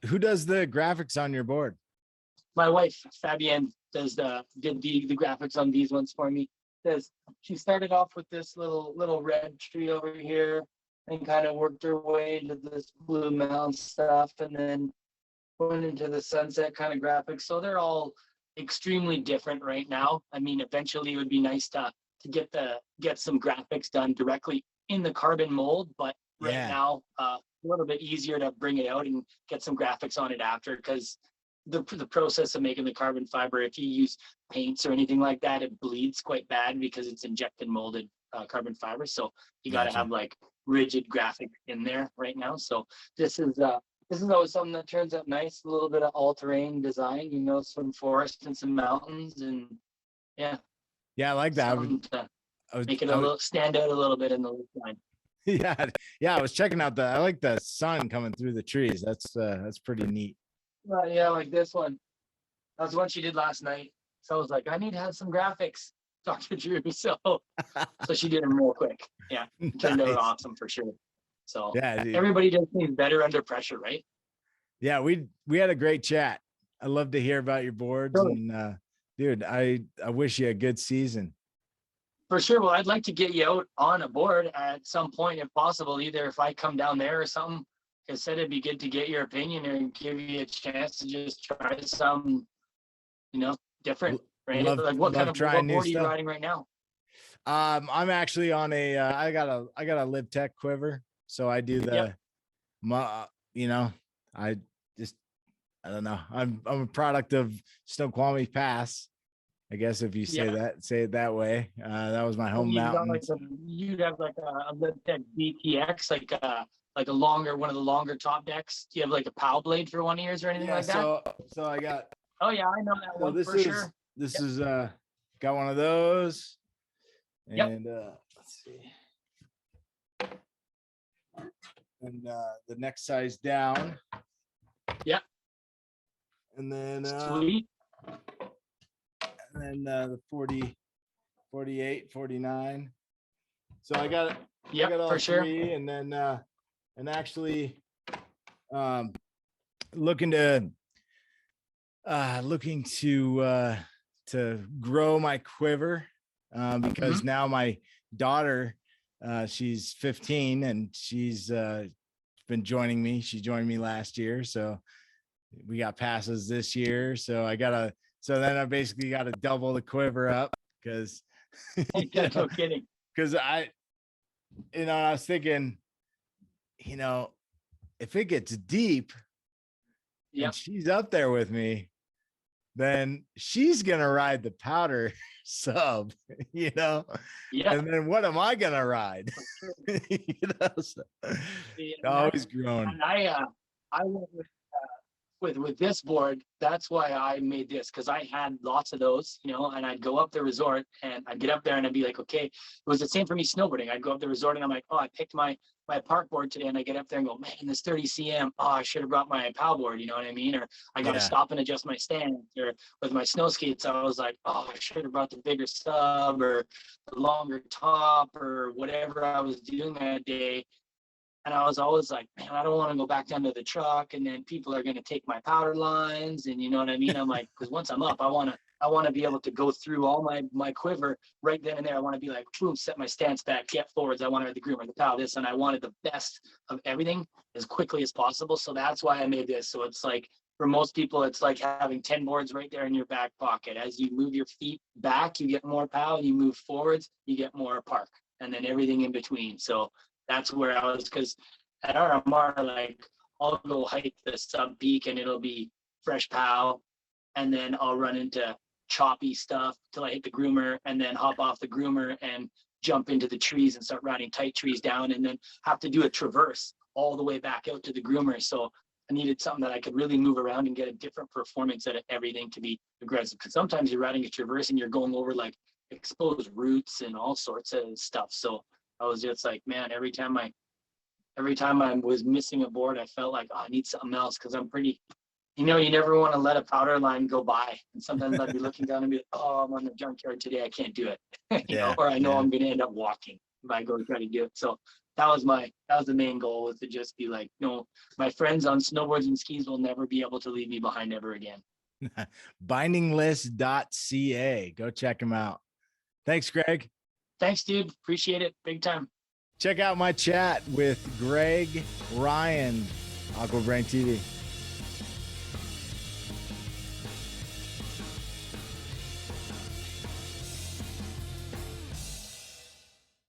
who does the graphics on your board? My wife, Fabienne, did the graphics on these ones for me. She started off with this little red tree over here and kind of worked her way into this blue mountain stuff, and then went into the sunset kind of graphics. So they're all extremely different right now. I mean, eventually it would be nice to get some graphics done directly in the carbon mold, but right now a little bit easier to bring it out and get some graphics on it after, because the process of making the carbon fiber, if you use paints or anything like that, it bleeds quite bad because it's injected molded carbon fiber. So you got to have like rigid graphic in there right now. So this is always something that turns out nice, a little bit of all-terrain design, some forest and some mountains, and yeah, I like that. Make it stand out a little bit in the line. Yeah, I was checking out I like the sun coming through the trees. That's pretty neat. Yeah, like this one. That was one she did last night. So I was like, I need to have some graphics, Dr. Drew. So she did them real quick. Yeah, turned out awesome for sure. So yeah, everybody does things better under pressure, right? Yeah, we had a great chat. I love to hear about your boards, and dude, I wish you a good season. For sure. Well, I'd like to get you out on a board at some point if possible, either if I come down there or something. I said it'd be good to get your opinion and give you a chance to just try some, different, right? Like what kind of board are you riding right now? I'm actually on I got a LibTech quiver. So I do I don't know. I'm a product of Snoqualmie Pass, I guess, if you say it that way. That was my home mountain. You'd have like a LibTech BTX, like a longer, one of the longer top decks. Do you have like a POW blade for one of yours or anything like that? So I got. Oh yeah, I know that one for sure. This is got one of those, and let's see. And the next size down. Yeah. And then sweet. And then the 40, 48, 49. So I got all for three, sure. And then and actually looking to grow my quiver, because now my daughter, she's 15 and she's been joining me. She joined me last year, so we got passes this year. So then I basically got to double the quiver up, because no kidding. Because I was thinking, if it gets deep and she's up there with me, then she's gonna ride the powder sub, and then what am I gonna ride? So, always growing. And I went with this board. That's why I made this, because I had lots of those, and I'd go up the resort and I'd get up there and I'd be like, okay, it was the same for me snowboarding. I'd go up the resort and I'm like, oh, I picked my park board today, and I get up there and go, man, this 30 cm, oh, I should have brought my POW board, you know what I mean? Or I got to stop and adjust my stand. Or with my snow skates, I was like, oh, I should have brought the bigger stub or the longer top or whatever I was doing that day. And I was always like, man, I don't want to go back down to the truck, and then people are going to take my powder lines, and you know what I mean? I'm like, because once I'm up, I want to be able to go through all my quiver right then and there. I want to be like, boom, set my stance back, get forwards. I wanted the groomer, the POW, this, and I wanted the best of everything as quickly as possible. So that's why I made this. So it's like, for most people, it's like having 10 boards right there in your back pocket. As you move your feet back, you get more POW, and you move forwards, you get more park, and then everything in between. So that's where I was, because at RMR, like, I'll go hike the sub peak and it'll be fresh POW, and then I'll run into choppy stuff till I hit the groomer, and then hop off the groomer and jump into the trees and start riding tight trees down, and then have to do a traverse all the way back out to the groomer. So I needed something that I could really move around and get a different performance out of everything to be aggressive. Because sometimes you're riding a traverse and you're going over like exposed roots and all sorts of stuff. So I was just like, man, every time I was missing a board, I felt like, oh, I need something else, because I'm pretty, you never want to let a powder line go by. And sometimes I'd be looking down and be like, oh, I'm on the junkyard today, I can't do it. Or I know I'm going to end up walking if I go try to do it. So that was the main goal, was to just be like, no, my friends on snowboards and skis will never be able to leave me behind ever again. Bindinglist.ca. Go check them out. Thanks, Greg. Thanks, dude. Appreciate it. Big time. Check out my chat with Greg Ryan, Aqua Brain TV.